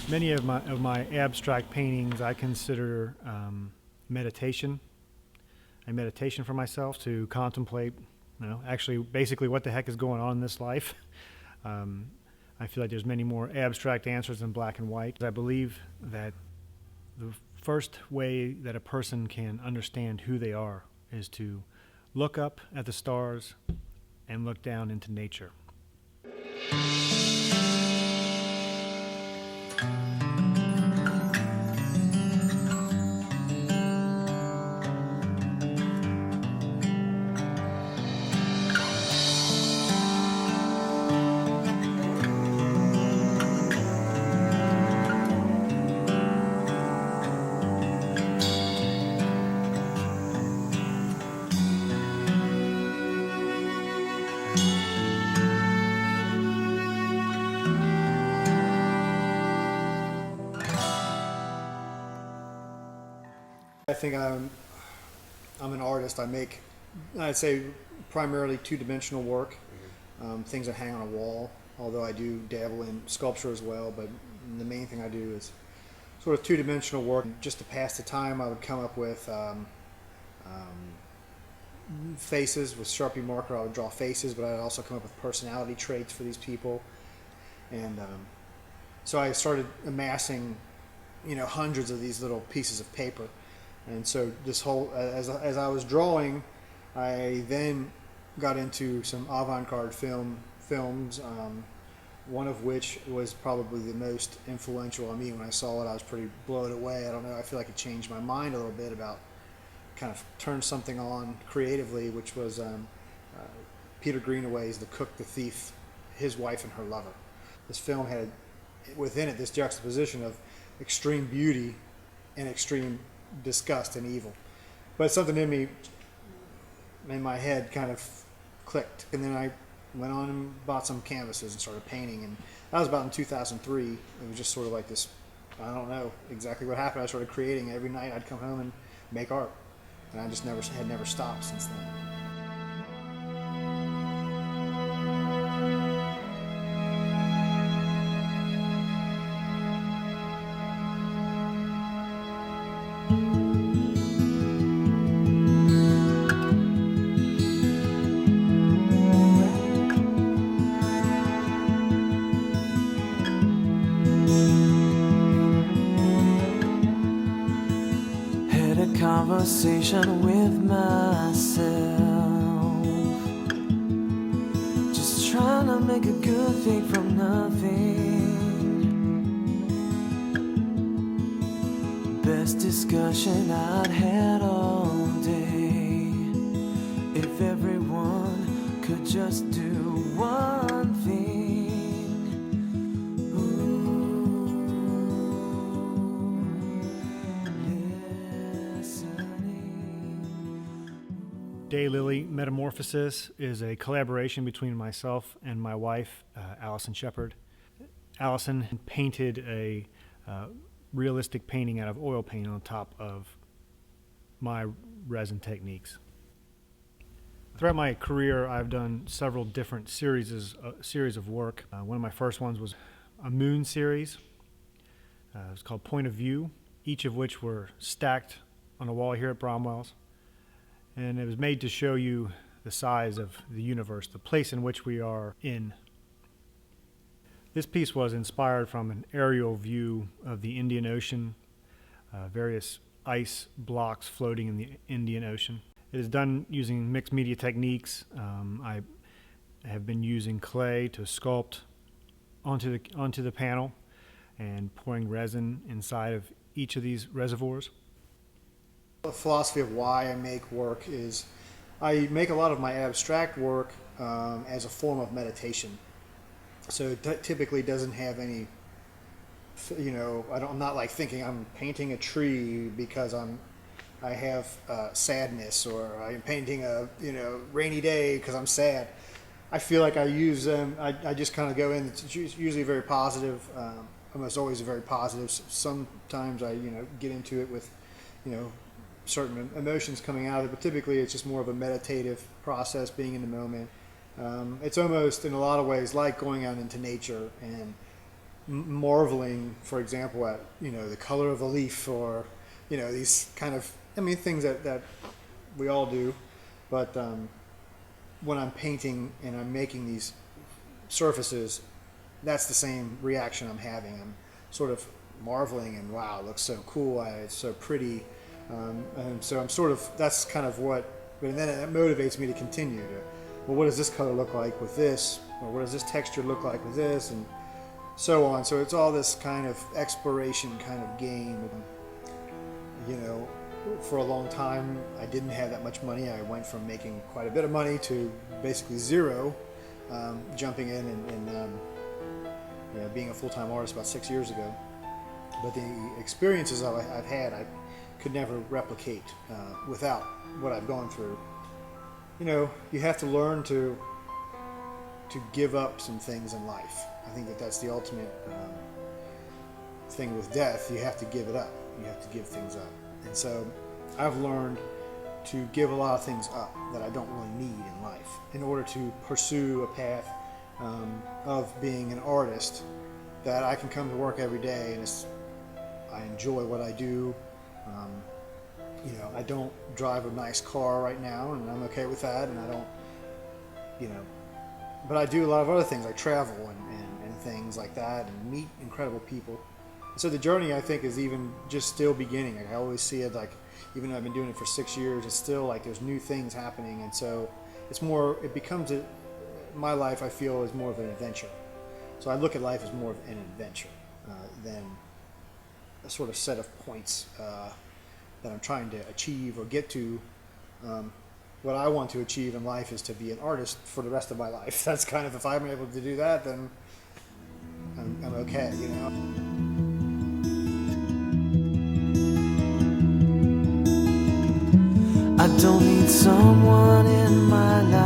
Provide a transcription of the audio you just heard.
Many of my abstract paintings I consider meditation, a meditation for myself to contemplate, actually basically what the heck is going on in this life. Um, I feel like there's many more abstract answers than black and white. I believe that the first way that a person can understand who they are is to look up at the stars and look down into nature. I think I'm an artist. I'd say, primarily two-dimensional work, things that hang on a wall, although I do dabble in sculpture as well, but the main thing I do is sort of two-dimensional work. Just to pass the time, I would come up with faces with Sharpie marker. I would draw faces, but I'd also come up with personality traits for these people. And so I started amassing, hundreds of these little pieces of paper. And so this whole, as I was drawing, I then got into some avant-garde films, one of which was probably the most influential on me. When I saw it, I was pretty blown away. I don't know, I feel like it changed my mind a little bit about, kind of turned something on creatively, which was Peter Greenaway's The Cook, the Thief, His Wife and Her Lover. This film had within it this juxtaposition of extreme beauty and extreme disgust and evil, but something in me, in my head, kind of clicked, and then I went on and bought some canvases and started painting, and that was about in 2003. It was just sort of like this, I don't know exactly what happened. I started creating. Every night I'd come home and make art, and I just never stopped since then. Conversation with myself, just trying to make a good thing from nothing. Best discussion I'd had all day. If everyone could just do one thing. Daylily Metamorphosis is a collaboration between myself and my wife, Allison Shepard. Allison painted a realistic painting out of oil paint on top of my resin techniques. Throughout my career, I've done several different series of work. One of my first ones was a moon series. It was called Point of View, each of which were stacked on a wall here at Bromwell's. And it was made to show you the size of the universe, the place in which we are in. This piece was inspired from an aerial view of the Indian Ocean, various ice blocks floating in the Indian Ocean. It is done using mixed media techniques. I have been using clay to sculpt onto the panel and pouring resin inside of each of these reservoirs. The philosophy of why I make work is I make a lot of my abstract work as a form of meditation. So it typically doesn't have any, I'm not like thinking I'm painting a tree because I have sadness, or I'm painting a rainy day because I'm sad. I feel like I use them. I just kind of go in. It's usually very positive. Almost always very positive. Sometimes I get into it with certain emotions coming out of it, but typically it's just more of a meditative process, being in the moment. It's almost in a lot of ways like going out into nature and marveling, for example, at the color of a leaf, or these kind of, I mean, things that we all do. But when I'm painting and I'm making these surfaces, that's the same reaction I'm having. I'm sort of marveling and wow, it looks so cool, it's so pretty, and so I'm sort of, that's kind of what, and then that motivates me to continue to, well, what does this color look like with this, or what does this texture look like with this, and so on. So it's all this kind of exploration kind of game. For a long time I didn't have that much money. I went from making quite a bit of money to basically zero, jumping in and being a full-time artist about 6 years ago. But the experiences I've had, I could never replicate without what I've gone through. You have to learn to give up some things in life. I think that's the ultimate thing with death. You have to give it up. You have to give things up. And so I've learned to give a lot of things up that I don't really need in life in order to pursue a path of being an artist that I can come to work every day and I enjoy what I do. I don't drive a nice car right now, and I'm okay with that, and I don't, but I do a lot of other things. I travel and things like that and meet incredible people. So the journey, I think, is even just still beginning. I always see it like, even though I've been doing it for 6 years, it's still like there's new things happening. And so it becomes my life, I feel, is more of an adventure. So I look at life as more of an adventure than a sort of set of points that I'm trying to achieve or get to. What I want to achieve in life is to be an artist for the rest of my life. That's kind of, if I'm able to do that, then I'm okay, I don't need someone in my life